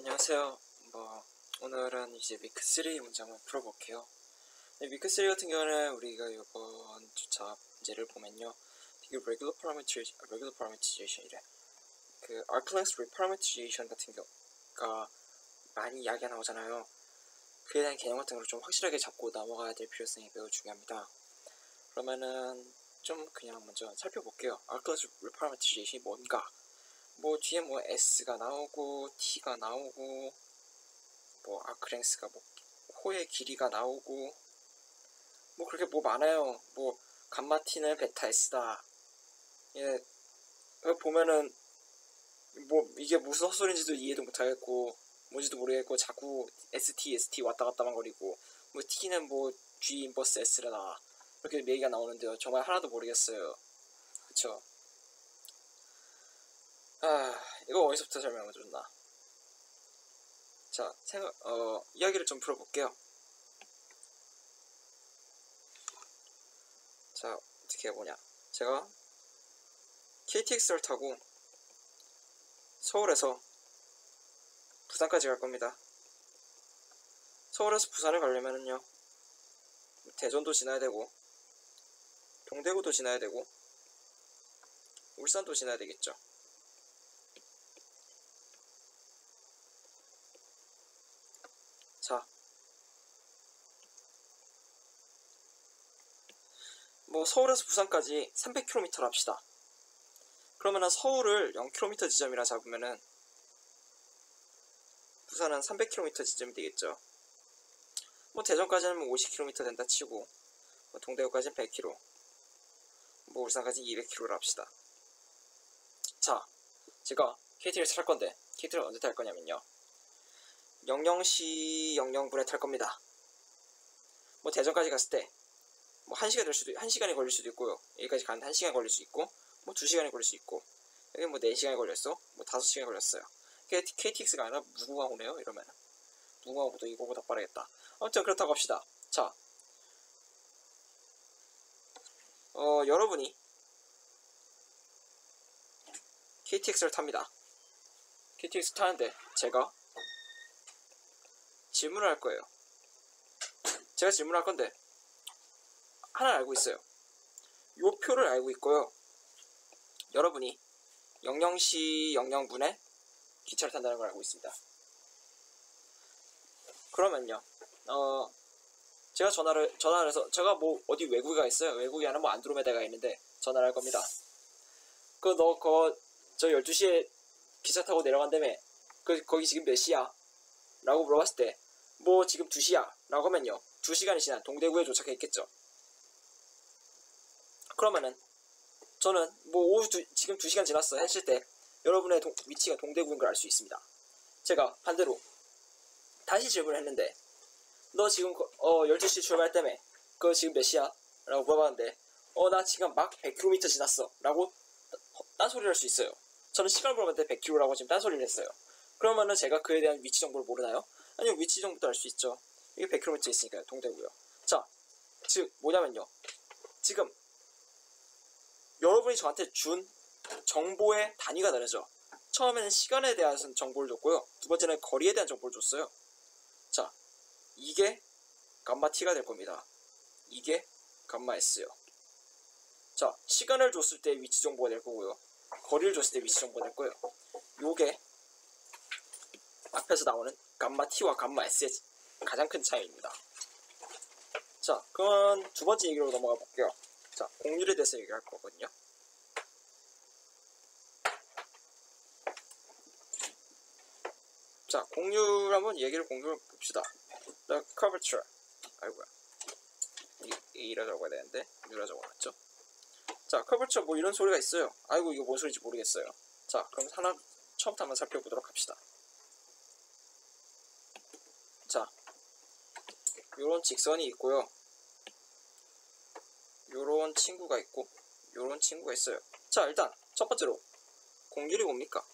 안녕하세요. 오늘은 이제 위크3 문제 한번 풀어볼게요. 위크3 같은 경우는 우리가 이번 주차 문제를 보면요. 되게 regular parameterization 그 arclength reparameterization 같은 경우가 많이 이야기가 나오잖아요. 그에 대한 개념 같은 걸 좀 확실하게 잡고 넘어가야 될 필요성이 매우 중요합니다. 그러면은 좀 그냥 먼저 살펴볼게요. arclength reparameterization이 뭔가? 뒤에 S가 나오고, T가 나오고, 아크랭스가 호의 길이가 나오고, 그렇게 많아요. 감마 T는 베타 S다. 예, 보면은, 이게 무슨 헛소리인지도 이해도 못하겠고, 뭔지도 모르겠고, 자꾸 ST 왔다 갔다만 거리고, T는 G 인버스 S라다. 이렇게 얘기가 나오는데요. 정말 하나도 모르겠어요. 그쵸? 이거 어디서부터 설명을 줬나? 자, 이야기를 좀 풀어볼게요. 자, 어떻게 해보냐. 제가 KTX를 타고 서울에서 부산까지 갈 겁니다. 서울에서 부산을 가려면은요, 대전도 지나야 되고, 동대구도 지나야 되고, 울산도 지나야 되겠죠. 자, 서울에서 부산까지 300km를 합시다. 그러면은 서울을 0km 지점이라 잡으면은 부산은 300km 지점이 되겠죠. 대전까지는 50km 된다 치고, 동대구까지는 100km, 울산까지는 200km를 합시다. 자, 제가 KTX를 탈 건데, KTX를 언제 탈 거냐면요, 00시 00분에 탈 겁니다. 대전까지 갔을 때 1시간이 걸릴 수도 있고요. 여기까지 가는데 1시간 걸릴 수 있고, 2시간이 걸릴 수 있고, 여기 4시간이 걸렸어, 5시간이 걸렸어요. KTX가 아니라 무궁화호네요. 이러면은 무궁화호도 이거보다 빠르겠다. 아무튼 그렇다고 합시다. 자, 여러분이 KTX를 탑니다. KTX 타는데 제가 질문을 할 거예요. 제가 질문을 할 건데 하나 알고 있어요. 요 표를 알고 있고요. 여러분이 00시 00분에 기차를 탄다는 걸 알고 있습니다. 그러면요, 제가 전화를 해서, 제가 어디 외국에 가 있어요. 외국에 하는 안드로메다가 있는데 전화를 할 겁니다. 저 12시에 기차 타고 내려간다며, 거기 지금 몇 시야? 라고 물어봤을 때, 지금 2시야? 라고 하면요, 2시간이 지난 동대구에 도착해 있겠죠. 그러면은, 저는 지금 2시간 지났어 했을 때, 여러분의 위치가 동대구인 걸 알 수 있습니다. 제가 반대로, 다시 질문을 했는데, 너 지금 12시 출발했다며, 그거 지금 몇 시야? 라고 물어봤는데, 나 지금 막 100km 지났어. 라고 딴소리를 할 수 있어요. 저는 시간을 물어봤는데 100km라고 지금 딴소리를 했어요. 그러면은 제가 그에 대한 위치 정보를 모르나요? 아니요, 위치 정보도 알 수 있죠. 이게 100km 있으니까요, 동대구요. 자, 즉 뭐냐면요, 지금 여러분이 저한테 준 정보의 단위가 다르죠. 처음에는 시간에 대한 정보를 줬고요, 두 번째는 거리에 대한 정보를 줬어요. 자, 이게 감마 T가 될 겁니다. 이게 감마 S요. 자, 시간을 줬을 때 위치 정보가 될 거고요, 거리를 줬을 때 위치 정보가 될 거예요. 요게 앞에서 나오는 감마 T와 감마 S의 가장 큰 차이입니다. 자, 그럼 두 번째 얘기로 넘어가 볼게요. 자, 공률에 대해서 얘기할 거거든요. 자, 공률 한번 공률 봅시다. The curvature. 아이고야. A라 적어야 되는데, U라 적어놨죠? 자, curvature 이런 소리가 있어요. 아이고, 이거 뭔 소리인지 모르겠어요. 자, 그럼 처음부터 한번 살펴보도록 합시다. 자, 요런 직선이 있고요, 요런 친구가 있고, 요런 친구가 있어요. 자, 일단 첫 번째로 공률이 뭡니까?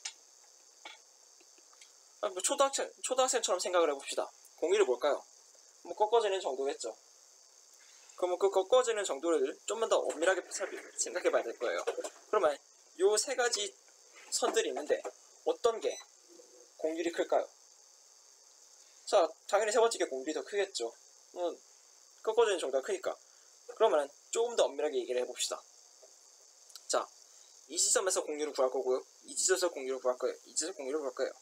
초등학생처럼 생각을 해봅시다. 공률이 뭘까요? 꺾어지는 정도겠죠. 그러면 그 꺾어지는 정도를 좀만 더 엄밀하게 생각해봐야 될 거예요. 그러면 요 세 가지 선들이 있는데 어떤 게 공률이 클까요? 자, 당연히 세 번째 게 공률이 더 크겠죠. 꺾어지는 정도가 크니까. 그러면 조금 더 엄밀하게 얘기를 해봅시다. 자, 이 지점에서 공률을 구할 거고요. 이 지점에서 공률을 구할 거예요. 이 지점에서 공률을 구할 거예요.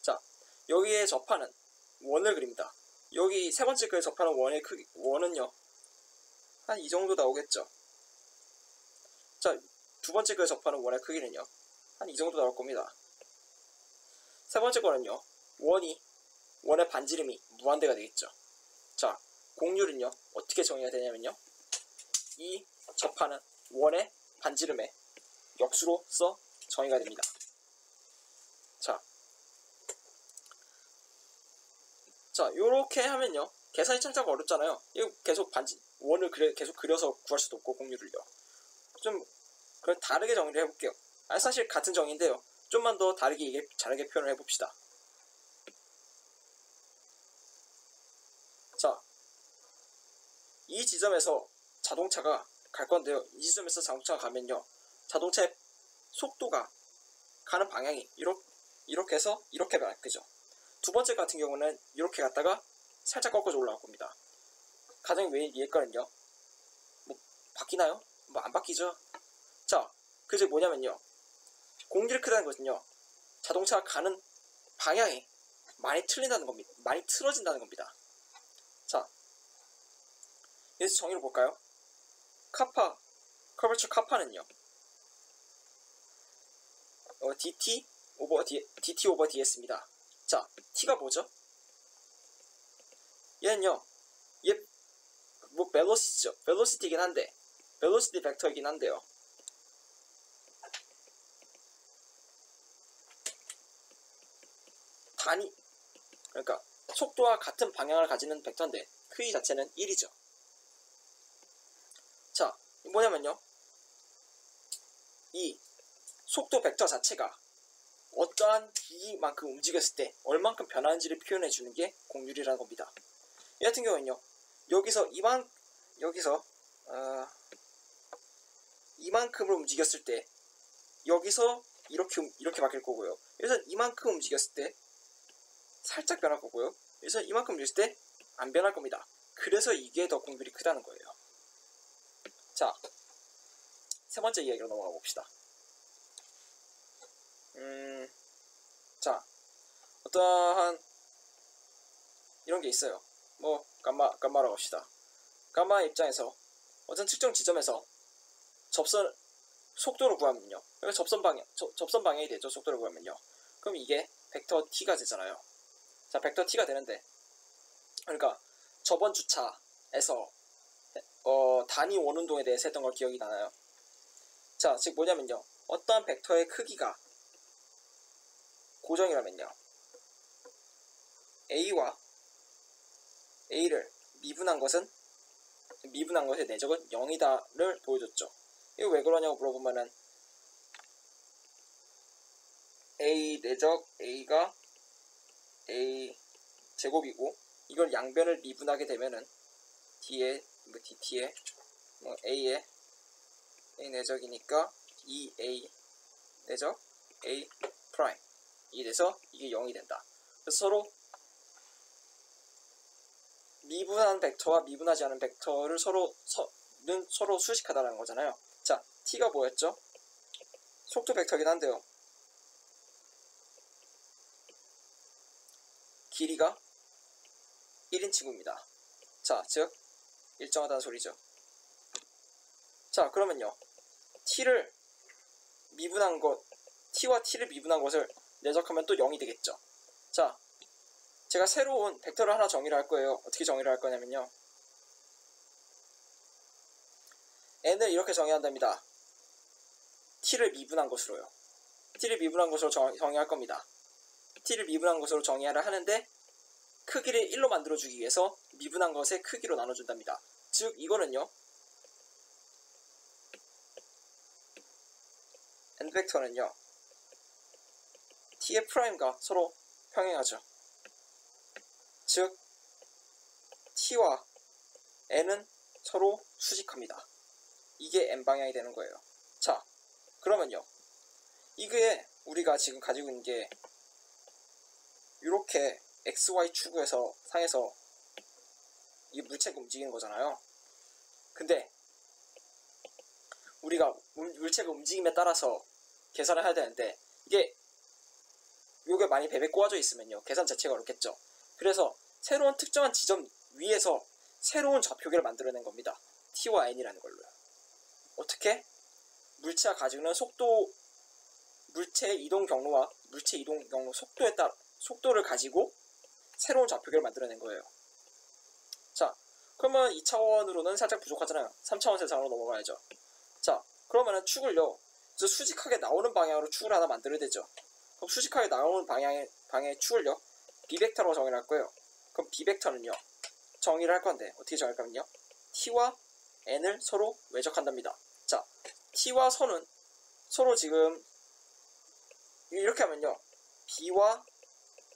자, 여기에 접하는 원을 그립니다. 여기 세 번째 거에 접하는 원의 크기, 원은요, 한 이 정도 나오겠죠. 자, 두 번째 거에 접하는 원의 크기는요, 한 이 정도 나올 겁니다. 세 번째 거는요, 원의 반지름이 무한대가 되겠죠. 자, 공률은요, 어떻게 정의가 되냐면요, 이 접하는 원의 반지름의 역수로서 정의가 됩니다. 자, 요렇게 하면요, 계산이 참작 어렵잖아요. 이거 계속 원을 계속 그려서 구할 수도 없고, 공률을요. 좀 다르게 정의를 해볼게요. 사실 같은 정의인데요, 좀만 더 다르게 잘하게 표현을 해봅시다. 자, 이 지점에서 자동차가 갈 건데요, 이 지점에서 자동차가 가면요, 자동차의 속도가 가는 방향이 이렇게 해서 이렇게 바뀌죠. 두 번째 같은 경우는 이렇게 갔다가 살짝 꺾어서 올라갈 겁니다. 가장 위에 거는요, 뭐 바뀌나요? 뭐 안 바뀌죠. 자, 그게 뭐냐면요, 공률이 크다는 것은요, 자동차가 가는 방향이 많이 틀린다는 겁니다. 많이 틀어진다는 겁니다. 자, 여기서 정의를 볼까요? 커버처 카파는요, dt 오버 ds입니다. 자, t가 뭐죠? 얘는요, 뭐 벨로시티죠. 벨로시티이긴 한데, 벨로시티 벡터이긴 한데요, 그러니까 속도와 같은 방향을 가지는 벡터인데 크기 자체는 1이죠. 자, 뭐냐면요, 이 속도 벡터 자체가 어떠한 기만큼 움직였을 때 얼만큼 변하는지를 표현해 주는 게 공률이라는 겁니다. 이 같은 경우는요, 여기서 이만큼을 움직였을 때 여기서 이렇게 바뀔 거고요. 여기서 이만큼 움직였을 때 살짝 변할 거고요. 여기서 이만큼 움직였을 때 안 변할 겁니다. 그래서 이게 더 공률이 크다는 거예요. 자, 세 번째 이야기로 넘어가 봅시다. 자, 어떠한 이런 게 있어요. 뭐 감마라고 합시다. 감마 입장에서 어떤 특정 지점에서 속도를 구하면요, 접선 방향이 되죠. 속도를 구하면요, 그럼 이게 벡터 t가 되잖아요. 자, 벡터 t가 되는데, 그러니까 저번 주차에서 단위 원운동에 대해서 했던 걸 기억이 나나요? 자, 즉 뭐냐면요, 어떠한 벡터의 크기가 고정이라면요, a와 a를 미분한 것의 내적은 0이다를 보여줬죠. 이거 왜 그러냐고 물어보면은, a 내적 a가 a 제곱이고, 이걸 양변을 미분하게 되면은 dt에 a의 a 내적이니까 2a 내적 a 프라임 이 돼서 이게 0이 된다. 그래서 서로 미분한 벡터와 미분하지 않은 벡터를 서로 수식하다는 거잖아요. 자, t가 뭐였죠? 속도 벡터이긴 한데요, 길이가 1인 친구입니다. 자, 즉 일정하다는 소리죠. 자, 그러면요, t와 t를 미분한 것을 내적하면 또 0이 되겠죠. 자, 제가 새로운 벡터를 하나 정의를 할 거예요. 어떻게 정의를 할 거냐면요, n을 이렇게 정의한답니다. t를 미분한 것으로요. t를 미분한 것으로 정의할 겁니다. t를 미분한 것으로 정의하려 하는데, 크기를 1로 만들어주기 위해서 미분한 것의 크기로 나눠준답니다. 즉 이거는요, n 벡터는요, t의 프라임과 서로 평행하죠. 즉 t와 n은 서로 수직합니다. 이게 n방향이 되는 거예요. 자, 그러면요, 이게 우리가 지금 가지고 있는 게 이렇게 XY 추구에서 상에서 이 물체가 움직이는 거잖아요. 근데 우리가 물체가 움직임에 따라서 계산을 해야 되는데 요게 많이 배 꼬아져 있으면요 계산 자체가 어렵겠죠. 그래서 새로운 특정한 지점 위에서 새로운 좌표계를 만들어낸 겁니다. t와 n이라는 걸로요. 어떻게? 물체가 가지고 있는 물체 이동 경로와 물체 이동 경로 속도를 가지고 새로운 좌표계를 만들어낸 거예요. 자, 그러면 2차원으로는 살짝 부족하잖아요. 3차원 세상으로 넘어가야죠. 자, 그러면은 축을요, 수직하게 나오는 방향으로 축을 하나 만들어야 되죠. 그럼 수직하게 나오는 방향의 축을요, 비벡터로 정의를 할 거예요. 그럼 비벡터는요, 정의를 할 건데, 어떻게 정의할 거면요, t와 n을 서로 외적한답니다. 자, t와 선은 서로 지금, 이렇게 하면요, b와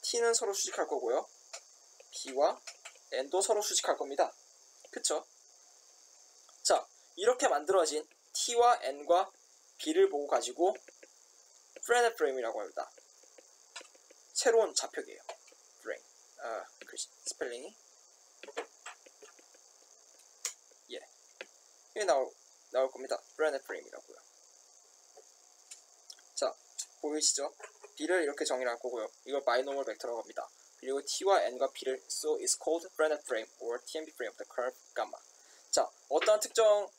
t는 서로 수직할 거고요, b와 n도 서로 수직할 겁니다. 그쵸? 자, 이렇게 만들어진 t와 n과 b를 보고 가지고 프레넷 프레임이라고 합니다. 새로운 좌표계예요. 프레임. 스펠링이 이게 나올 겁니다. 프레넷 프레임이라고요. 자, 보이시죠? b를 이렇게 정의를 할 거고요. 이걸 바이노멀 벡터라고 합니다. 그리고 t와 n과 b를 so is called Frenet frame or TMB frame of the curve gamma. 자, 어떠한 특정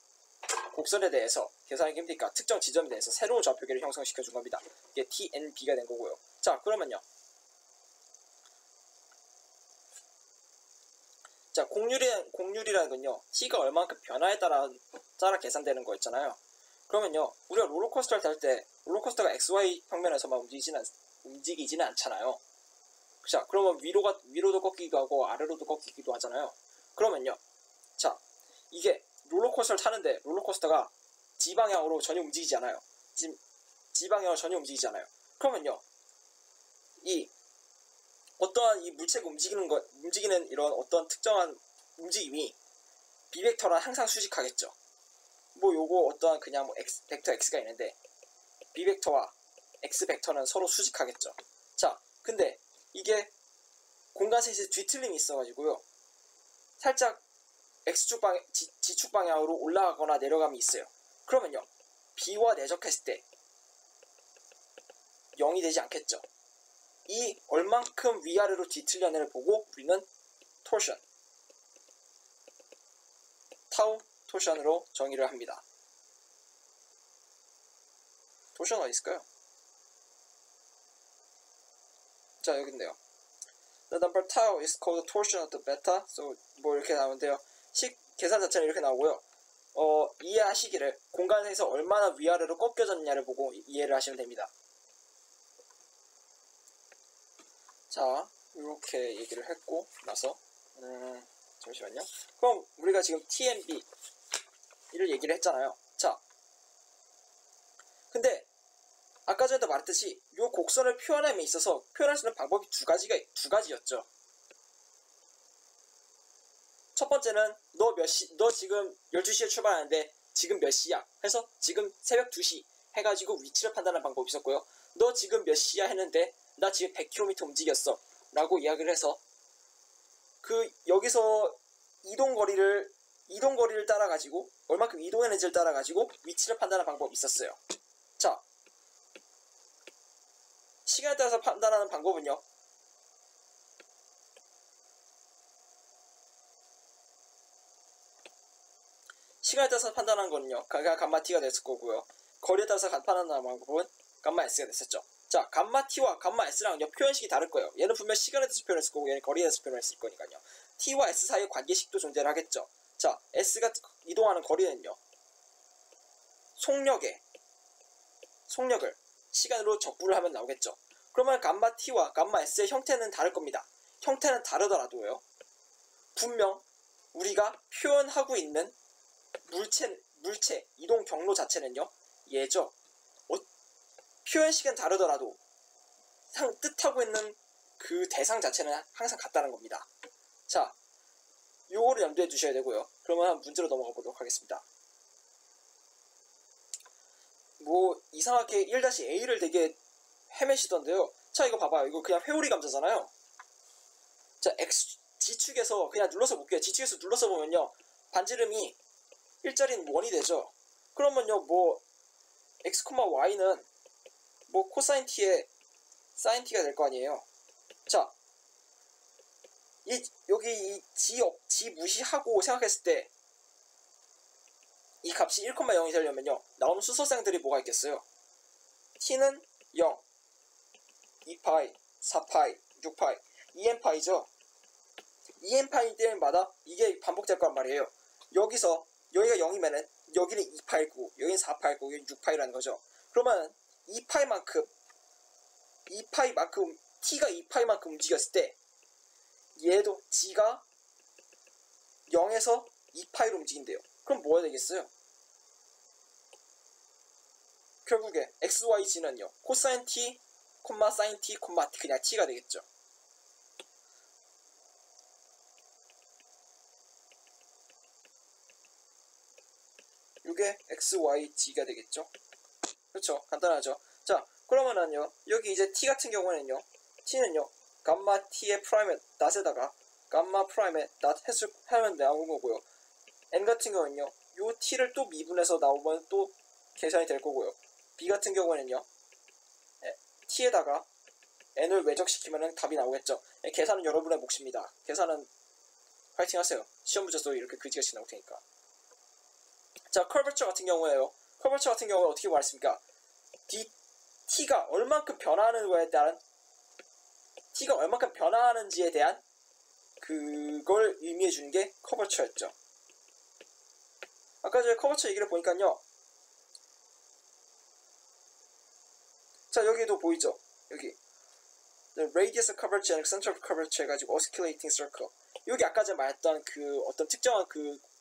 곡선에 대해서 계산하기 힘드니까 특정 지점에 대해서 새로운 좌표계를 형성시켜 준 겁니다. 이게 TNB가 된 거고요. 자, 그러면요. 자, 공률이라는 건요, t가 얼만큼 변화에 따라 계산되는 거였잖아요. 그러면요, 우리가 롤러코스터를 탈 때 롤러코스터가 XY 평면에서만 움직이지는 않잖아요. 자, 그러면 위로도 꺾이기도 하고 아래로도 꺾이기도 하잖아요. 그러면요, 자, 이게 롤러코스터를 타는데 롤러코스터가 G방향으로 전혀 움직이지 않아요. G방향으로 전혀 움직이지 않아요. 그러면요, 어떠한 이 물체가 움직이는 이런 어떤 특정한 움직임이 비벡터랑 항상 수직하겠죠. 뭐 요거 어떠한 그냥 뭐 벡터 X가 있는데 비벡터와 X벡터는 서로 수직하겠죠. 자, 근데 이게 공간세에서 뒤틀림이 있어가지고요, 살짝 G축 방향으로 올라가거나 내려감이 있어요. 그러면요, B와 내적했을 때 0이 되지 않겠죠. 이 얼만큼 위아래로 뒤틀려내를 보고 우리는 토션, 타우 토션으로 정의를 합니다. 토션 어디 있을까요? 자, 여기 있네요. The number tau is called torsion of the beta. So 뭐 이렇게 나오는데요. 계산 자체는 이렇게 나오고요. 이해하시기를 공간에서 얼마나 위아래로 꺾여졌냐를 보고 이해를 하시면 됩니다. 자, 이렇게 얘기를 했고 나서 잠시만요. 그럼 우리가 지금 TNB를 얘기를 했잖아요. 자, 근데 아까 전에도 말했듯이 이 곡선을 표현함에 있어서 표현할 수 있는 방법이 두 가지였죠. 첫 번째는 너 지금 12시에 출발하는데 지금 몇 시야? 해서 지금 새벽 2시 해가지고 위치를 판단하는 방법이 있었고요. 너 지금 몇 시야? 했는데 나 지금 100km 움직였어 라고 이야기를 해서 여기서 이동거리를 따라가지고 얼마큼 이동했는지를 따라가지고 위치를 판단하는 방법이 있었어요. 자, 시간에 따라서 판단하는 방법은요, 시간에 따라서 판단하는 거는요, 감마 t가 됐을 거고요. 거리에 따라서 판단하는 방법은 감마 s가 됐었죠. 자, 감마 t와 감마 s랑요 표현식이 다를 거예요. 얘는 분명 시간에 대해서 표현했을 거고 얘는 거리에 대해서 표현했을 거니까요. t와 s 사이의 관계식도 존재를 하겠죠. 자, s가 이동하는 거리는요, 속력을 시간으로 적분을 하면 나오겠죠. 그러면 감마 t와 감마 s의 형태는 다를 겁니다. 형태는 다르더라도요, 분명 우리가 표현하고 있는 물체 이동 경로 자체는요 얘죠. 표현식은 다르더라도 뜻하고 있는 그 대상 자체는 항상 같다는 겁니다. 자, 요거를 염두에 두셔야 되고요. 그러면 문제로 넘어가 보도록 하겠습니다. 뭐 이상하게 1-A를 되게 헤매시던데요. 자, 이거 봐봐요. 이거 그냥 회오리 감자잖아요. 자, G축에서 그냥 눌러서 볼게요. G축에서 눌러서 보면요, 반지름이 일자리는 1이 되죠. 그러면요, 뭐 x, y는 뭐 코사인 t의 사인 t가 될 거 아니에요. 자, 여기 이 G 무시하고 생각했을 때 이 값이 1,0이 되려면요, 나오는 수소수양들이 뭐가 있겠어요? t는 0, 2파이, 4파이, 6파이, 2n파이죠. 2n파이 때마다 이게 반복될 거란 말이에요. 여기가 0이면은 여기는 2파이고 여기는 4파이고 여기는 6파이라는 거죠. 그러면 2파이만큼 t가 2파이만큼 움직였을 때 얘도 g가 0에서 2파이로 움직인대요. 그럼 뭐가 되겠어요? 결국에 xyg는요, 코사인 t, 사인 t, 그냥 t가 되겠죠. 이게 xyg가 되겠죠. 그렇죠. 간단하죠. 자, 그러면은요, 여기 이제 t 같은 경우는요, t는요, 감마 t의 프라임의 낫에다가 감마 프라임의 낫 해석하면 나오는 거고요. n 같은 경우는요, 요 t를 또 미분해서 나오면 또 계산이 될 거고요. b 같은 경우는요, t에다가 n을 외적시키면 답이 나오겠죠. 계산은 여러분의 몫입니다. 계산은 파이팅 하세요. 시험 문제도 이렇게 그지같이 나올 테니까. 자, 커버처 같은 경우에요. 커버처 같은 경우는 어떻게 말했습니까? t가 얼만큼 변화하는 거에 따른 t가 얼만큼 변화하는지에 대한 그걸 의미해 주는 게 커버처였죠. 아까 전에 커버처 얘기를 보니까요. 자, 여기도 보이죠? 여기 The radius of curvature and center of curvature 해가지고 oscillating circle. 여기 아까 전에 말했던 그 어떤 특정한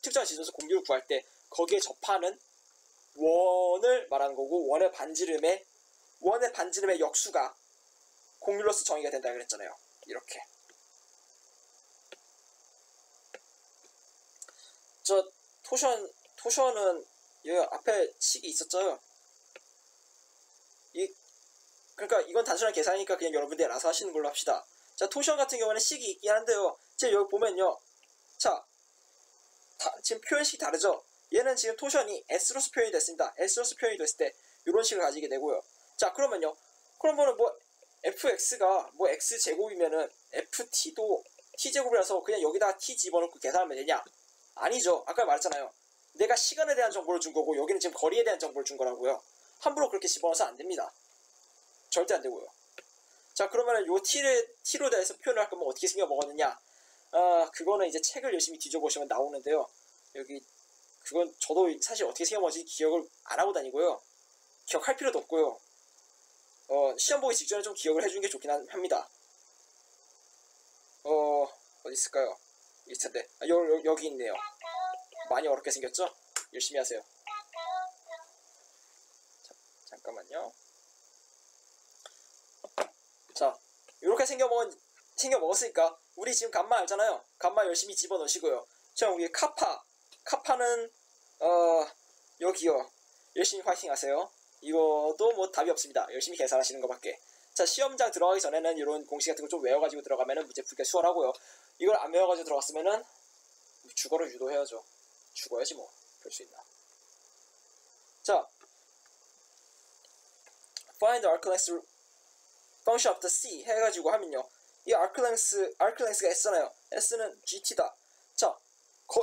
지점에서 공률을 구할 때 거기에 접하는 원을 말하는 거고, 원의 반지름의 역수가 공률로서 정의가 된다 그랬잖아요. 이렇게. 저 토션은 여기 앞에 식이 있었죠. 그러니까 이건 단순한 계산이니까 그냥 여러분들이 알아서 하시는 걸로 합시다. 자, 토션 같은 경우는 식이 있긴 한데요. 지금 여기 보면요. 자, 지금 표현식이 다르죠. 얘는 지금 토션이 S로서 표현이 됐습니다. S로서 표현이 됐을 때 이런 식을 가지게 되고요. 자, 그러면요. 그러면은 뭐 fx가 뭐 x제곱이면은 ft도 t제곱이라서 그냥 여기다가 t 집어넣고 계산하면 되냐? 아니죠. 아까 말했잖아요. 내가 시간에 대한 정보를 준 거고 여기는 지금 거리에 대한 정보를 준 거라고요. 함부로 그렇게 집어넣어서 안 됩니다. 절대 안 되고요. 자, 그러면은 요 t로 대해서 표현을 할 거면 어떻게 생겨 먹었느냐? 그거는 이제 책을 열심히 뒤져보시면 나오는데요. 여기 그건 저도 사실 어떻게 생겨 먹었지 기억을 안 하고 다니고요. 기억할 필요도 없고요. 시험 보기 직전에 좀 기억을 해주는 게 좋긴 합니다. 어디 있을까요? 있을 텐데. 여기 있네요. 많이 어렵게 생겼죠? 열심히 하세요. 잠깐만요. 자, 이렇게 생겨 먹었으니까 우리 지금 감마 알잖아요. 감마 열심히 집어넣으시고요. 자, 우리 카파는 여기요. 열심히 파이팅 하세요. 이것도 뭐 답이 없습니다. 열심히 계산하시는 것밖에. 자, 시험장 들어가기 전에는 이런 공식 같은 거 좀 외워가지고 들어가면은 문제 풀기가 수월하고요. 이걸 안 외워가지고 들어갔으면은 주거를 유도해야죠. 죽어야지 뭐. 볼 수 있나. 자, find the arc length function of the C 해가지고 하면요. 이 arc length가 S잖아요. S는 GT다. 자,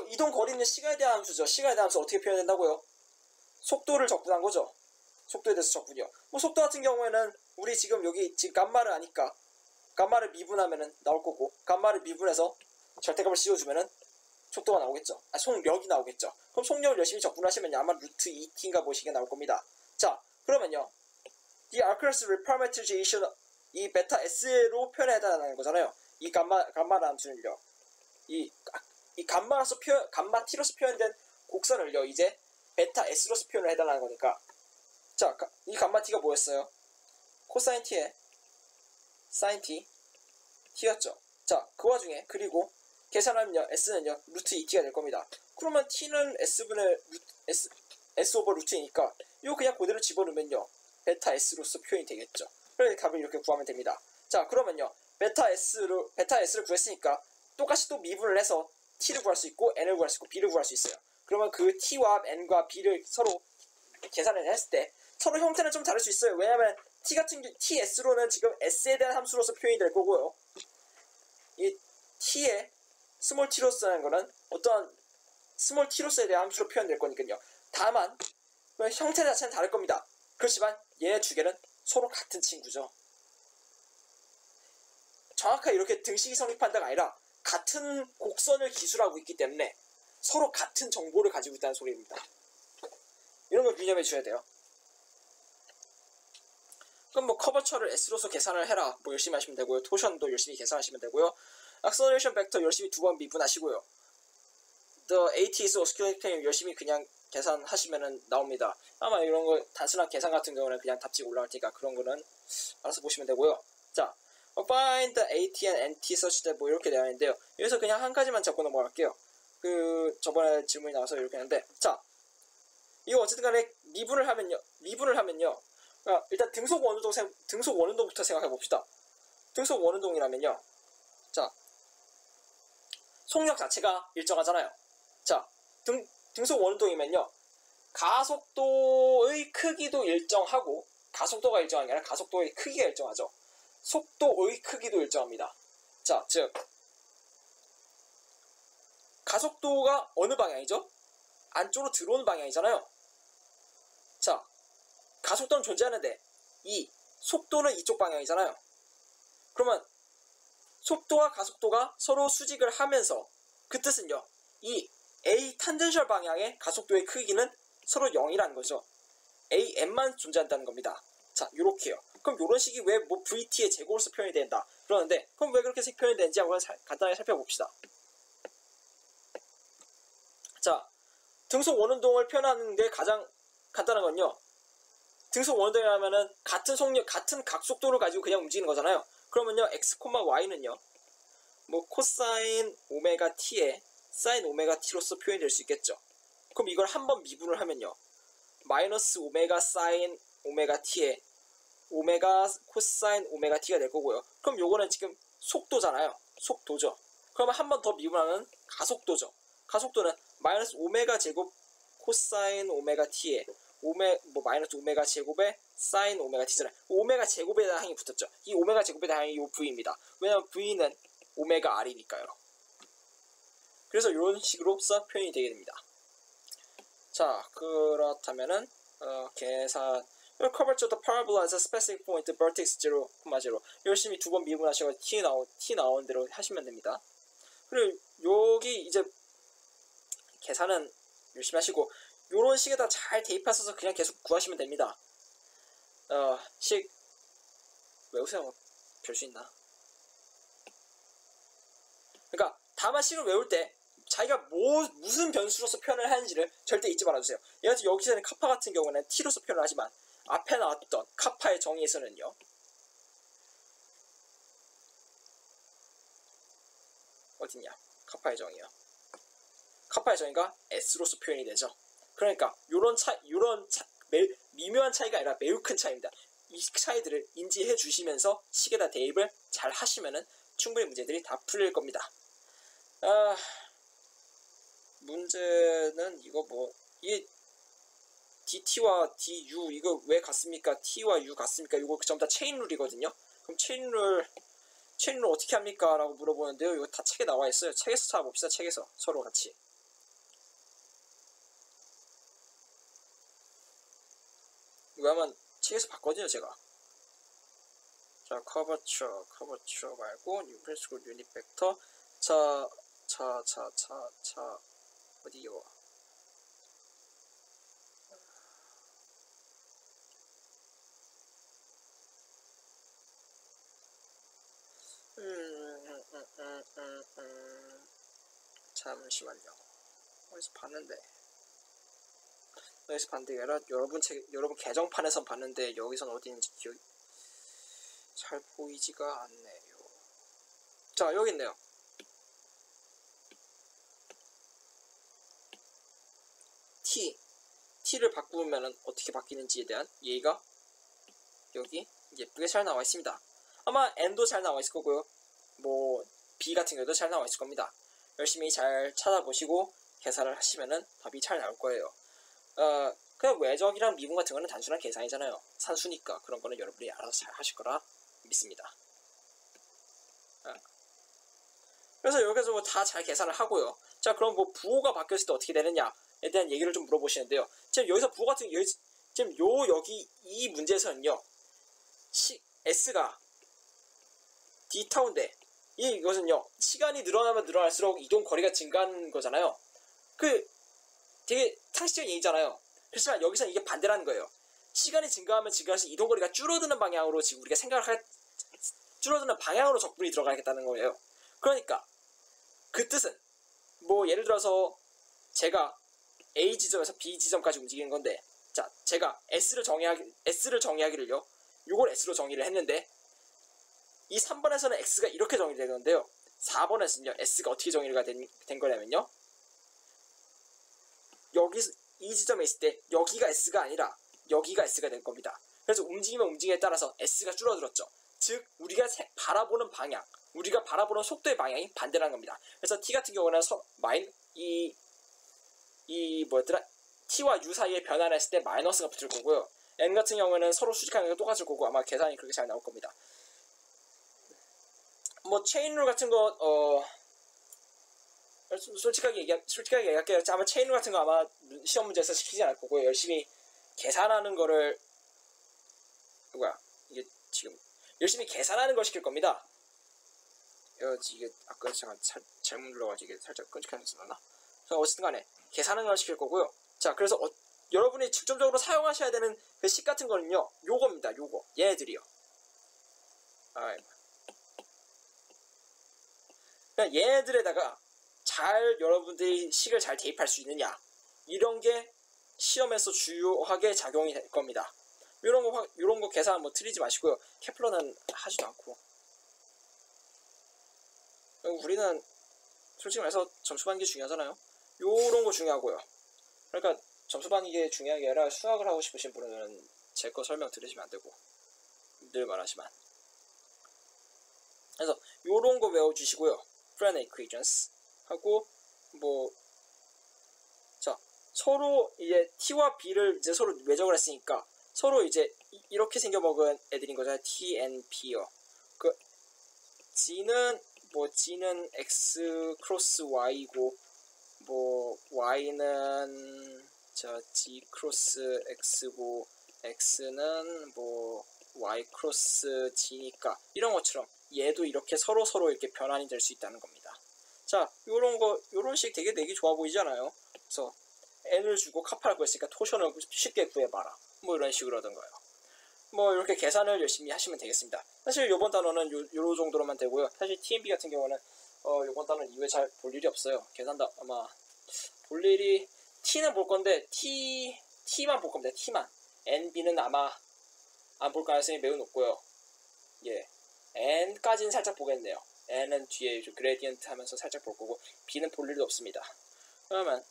이동 거리는 시간에 대한 함수죠. 시간에 대한 함수 어떻게 표현된다고요? 속도를 적분한 거죠. 속도에 대해서 적분이요. 뭐 속도 같은 경우에는 우리 지금 여기 감마를 아니까 감마를 미분하면은 나올 거고, 감마를 미분해서 절대값을 씌워주면은 속도가 나오겠죠. 속력이 나오겠죠. 그럼 속력을 열심히 적분하시면요, 아마 루트 2t인가 뭐시게 나올 겁니다. 자, 그러면요, 이 arclength reparameterization 이 베타 S로 표현해달라는 거잖아요. 이 감마라는 함수는요, 이 감마 T로서 표현된 곡선을요, 이제 베타 S로서 표현을 해달라는 거니까. 자, 이 감마 T가 뭐였어요? 코사인 T에 사인 T였죠. 자, 그 와중에 그리고 계산하면요, S는요 루트 2T가 될 겁니다. 그러면 T는 S 오버 루트이니까 이거 그냥 그대로 집어넣으면요 베타 S로서 표현이 되겠죠. 그래서 답을 이렇게 구하면 됩니다. 자, 그러면요 베타 S를 구했으니까 똑같이 또 미분을 해서 T를 구할 수 있고 N을 구할 수 있고 B를 구할 수 있어요. 그러면 그 T와 N과 B를 서로 계산을 했을 때 서로 형태는 좀 다를 수 있어요. 왜냐하면 TS로는 지금 S에 대한 함수로서 표현이 될 거고요. 이 T의 스몰 t로서라는 거는 어떠한 스몰 t로서에 대한 함수로 표현될 거니까요. 다만 형태 자체는 다를 겁니다. 그렇지만 얘네 두 개는 서로 같은 친구죠. 정확하게 이렇게 등식이 성립한다가 아니라 같은 곡선을 기술하고 있기 때문에 서로 같은 정보를 가지고 있다는 소리입니다. 이런 걸 유념해 주셔야 돼요. 그럼 뭐 커버처를 S로서 계산을 해라. 뭐 열심히 하시면 되고요. 토션도 열심히 계산하시면 되고요. 액셀러레이션 벡터 열심히 2번 미분하시고요. The ATS oscillating 열심히 그냥 계산하시면 나옵니다. 아마 이런 거 단순한 계산 같은 경우는 그냥 답지가 올라올 테니까 그런 거는 알아서 보시면 되고요. 자, find the AT and NT such that 뭐 이렇게 되어 있는데요. 여기서 그냥 한 가지만 적고 넘어갈게요. 그 저번에 질문이 나와서 이렇게 했는데, 자, 이거 어쨌든 간에 미분을 하면요. 그러니까 일단 등속 원운동부터 생각해 봅시다. 등속 원운동이라면요. 자, 속력 자체가 일정하잖아요. 자, 등속 원운동이면요. 가속도의 크기도 일정하고, 가속도가 일정한 게 아니라 가속도의 크기가 일정하죠. 속도의 크기도 일정합니다. 자, 즉 가속도가 어느 방향이죠? 안쪽으로 들어오는 방향이잖아요. 자, 가속도는 존재하는데 이 속도는 이쪽 방향이잖아요. 그러면 속도와 가속도가 서로 수직을 하면서 그 뜻은요. 이 A 탄젠셜 방향의 가속도의 크기는 서로 0이라는 거죠. AM만 존재한다는 겁니다. 자, 요렇게요. 그럼 요런 식이 왜 뭐 VT의 제곱으로서 표현이 된다 그러는데, 그럼 왜 그렇게 표현이 되는지 한번 간단하게 살펴봅시다. 자, 등속 원운동을 표현하는 게 가장 간단한 건요. 등속 원운동이라면은 같은 속력, 같은 각속도를 가지고 그냥 움직이는 거잖아요. 그러면요, x, y는요, 뭐 코사인 오메가 t에 사인 오메가 t로서 표현이 될 수 있겠죠. 그럼 이걸 한번 미분을 하면요, 마이너스 오메가 사인 오메가 t에 오메가 코사인 오메가 t가 될 거고요. 그럼 요거는 지금 속도잖아요. 속도죠. 그러면 한 번 더 미분하면 가속도죠. 가속도는 마이너스 오메가 제곱 코사인 오메가 t에 마이너스 오메가 제곱에 사인 오메가 t잖아요. 오메가 제곱에 대한 항이 붙었죠. 이 오메가 제곱에 대한 항이 이 v입니다. 왜냐면 v는 오메가 r이니까요. 그래서 이런 식으로서 표현이 되게 됩니다. 자, 그렇다면은 계산 curvature of the parabola as a specific point vertex 0,0 열심히 2번 미분하시고 t 나온 대로 하시면 됩니다. 그리고 여기 이제 계산은 열심히 하시고 요런 식에다 잘 대입하셔서 그냥 계속 구하시면 됩니다. 식 외우세요. 별 수 있나? 그러니까 다만 식을 외울 때 자기가 무슨 변수로서 표현을 하는지를 절대 잊지 말아주세요. 예를 들어 여기서는 카파 같은 경우는 t로서 표현을 하지만 앞에 나왔던 카파의 정의에서는요, 어딨냐? 카파의 정의요. 카파의 정의가 s로서 표현이 되죠. 그러니까 요런 미묘한 차이가 아니라 매우 큰 차이입니다. 이 차이들을 인지해 주시면서 식에다 대입을 잘 하시면은 충분히 문제들이 다 풀릴 겁니다. 문제는 이거 이 DT와 DU 이거 왜 같습니까? T와 U 같습니까? 이거 전부 다 체인룰이거든요. 그럼 체인룰 어떻게 합니까? 라고 물어보는데요. 이거 다 책에 나와 있어요. 책에서 찾아봅시다. 책에서 서로 같이. 이거 하면 책에서 봤거든요, 제가. 자, 커버처 말고 뉴플스쿨 유닛 벡터. 자, 어디요? 잠시만요. 어디서 봤는데 아니라 여러분 개정판에선 봤는데 여기선 어디인지 기억이 잘 보이지가 않네요. 자, 여기 있네요. T를 바꾸면은 어떻게 바뀌는지에 대한 예의가 여기 예쁘게 잘 나와 있습니다. 아마 n도 잘 나와 있을 거고요. 뭐 b 같은 경우도 잘 나와 있을 겁니다. 열심히 잘 찾아보시고 계산을 하시면은 답이 잘 나올 거예요. 그냥 외적이랑 미분 같은 거는 단순한 계산이잖아요. 산수니까 그런 거는 여러분이 알아서 잘 하실 거라 믿습니다. 그래서 여기서 뭐 다 잘 계산을 하고요. 자, 그럼 뭐 부호가 바뀌었을 때 어떻게 되느냐에 대한 얘기를 좀 물어보시는데요. 지금 여기서 부호 같은 지금 여기 이 문제에서는요, s가 d타운데 이것은요, 시간이 늘어나면 늘어날수록 이동 거리가 증가하는 거잖아요. 되게 상식적인 얘기잖아요. 그렇지만 여기서는 이게 반대라는 거예요. 시간이 증가하면 증가할수록 이동 거리가 줄어드는 방향으로 지금 우리가 줄어드는 방향으로 적분이 들어가겠다는 거예요. 그러니까 그 뜻은 뭐 예를 들어서 제가 A 지점에서 B 지점까지 움직이는 건데, 자, 제가 S를 정의하기를요, 요걸 S로 정의를 했는데, 이 3번에서는 X가 이렇게 정의되는데요, 4번에서는요 S가 어떻게 정의가 된 거냐면요, 여기 이 지점에 있을 때 여기가 S가 아니라 여기가 S가 된 겁니다. 그래서 움직이면 움직임에 따라서 S가 줄어들었죠. 즉 우리가 바라보는 방향, 우리가 바라보는 속도의 방향이 반대라는 겁니다. 그래서 T 같은 경우는 T와 U 사이에 변화를 했을 때 마이너스가 붙을 거고요. N 같은 경우는 서로 수직하는 게 똑같을 거고, 아마 계산이 그렇게 잘 나올 겁니다. 뭐 체인룰 같은 거 솔직하게 얘기할게요. 아마 체인룰 같은 거 아마 시험 문제에서 시키지 않을 거고요. 열심히 계산하는 거를 이게 지금 열심히 계산하는 걸 시킬 겁니다. 이게 아까 제가 잘못 눌러가지고 이게 살짝 끔찍해졌나? 어쨌든 간에 계산하는 걸 시킬 거고요. 자, 그래서 여러분이 직접적으로 사용하셔야 되는 그 식 같은 거는요, 요겁니다. 요거 얘네들이요. 그냥 얘네들에다가 여러분들이 식을 잘 대입할 수 있느냐, 이런 게 시험에서 주요하게 작용이 될 겁니다. 요런 거 계산 뭐 틀리지 마시고요. 케플러는 하지도 않고. 우리는 솔직히 말해서 점수 받는 게 중요하잖아요. 요런 거 중요하고요. 그러니까 점수 받는 게 중요한 게 아니라 수학을 하고 싶으신 분은 제 거 설명 들으시면 안 되고, 늘 말하지만. 그래서 요런 거 외워주시고요. Frenet equations 하고, 자, 서로 이제 T와 B를 이제 서로 외적을 했으니까 서로 이제 이렇게 생겨먹은 애들인 거잖아요. T and B요. G는 X 크로스 Y고, Y는 G 크로스 X고, X는 Y 크로스 G니까, 이런 것처럼 얘도 이렇게 서로 이렇게 변환이 될 수 있다는 겁니다. 자, 요런 식 되게 내기 좋아 보이잖아요. 그래서 n을 주고 카파를 구했으니까 토션을 쉽게 구해봐라, 이런 식으로 하던가요. 이렇게 계산을 열심히 하시면 되겠습니다. 사실 요번 단어는 요 정도로만 되고요. 사실 TMB 같은 경우는 요번 단어는 이후에 잘 볼 일이 없어요. 계산도 아마 볼 일이, T는 볼 건데 T만 볼 겁니다. T만. NB는 아마 안 볼 가능성이 매우 높고요. 예, N까지는 살짝 보겠네요. N은 뒤에 그레디언트 하면서 살짝 볼 거고, B는 볼 일도 없습니다. 그러면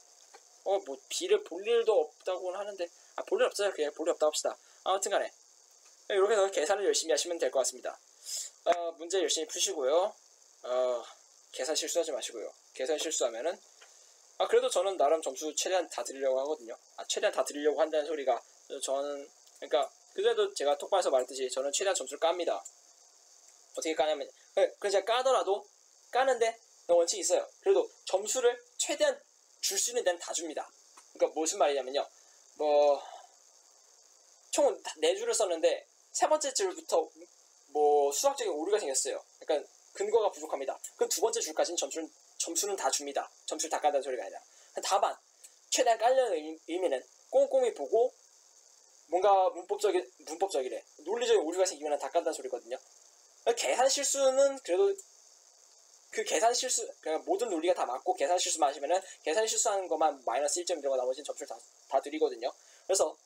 B를 볼 일도 없다고는 하는데, 볼 일 없어요. 그냥 볼 일 없다고 합시다. 아무튼 간에 이렇게 해서 계산을 열심히 하시면 될 것 같습니다. 문제 열심히 푸시고요. 계산 실수하지 마시고요. 계산 실수하면은, 그래도 저는 나름 점수 최대한 다 드리려고 하거든요. 최대한 다 드리려고 한다는 소리가, 저는, 그러니까 그래도 제가 톡방에서 말했듯이 저는 최대한 점수를 깝니다. 어떻게 까냐면, 그냥 제가 까더라도 까는데 원칙이 있어요. 그래도 점수를 최대한 줄 수 있는 데는 다 줍니다. 그러니까 무슨 말이냐면요, 총 4줄을 썼는데 세 번째 줄부터 수학적인 오류가 생겼어요. 그러니까 근거가 부족합니다. 그럼 두 번째 줄까지는 점수는 다 줍니다. 점수를 다 깐다는 소리가 아니라. 다만 최대한 깔려는 의미는 꼼꼼히 보고, 뭔가 문법적이래, 논리적인 오류가 생기면 다 깐다는 소리거든요. 계산 실수는 그래도 그냥 모든 논리가 다 맞고 계산 실수만 하시면은, 계산 실수하는 것만 마이너스 1점 들어가 나머지는 점수를 다 드리거든요. 그래서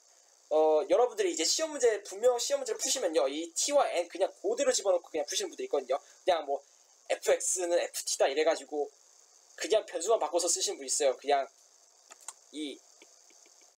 여러분들이 이제 분명 시험 문제를 푸시면요, 이 T와 N 그냥 그대로 집어넣고 그냥 푸시는 분들이 있거든요. 그냥 FX는 FT다 이래가지고 그냥 변수만 바꿔서 쓰시는 분 있어요. 그냥 이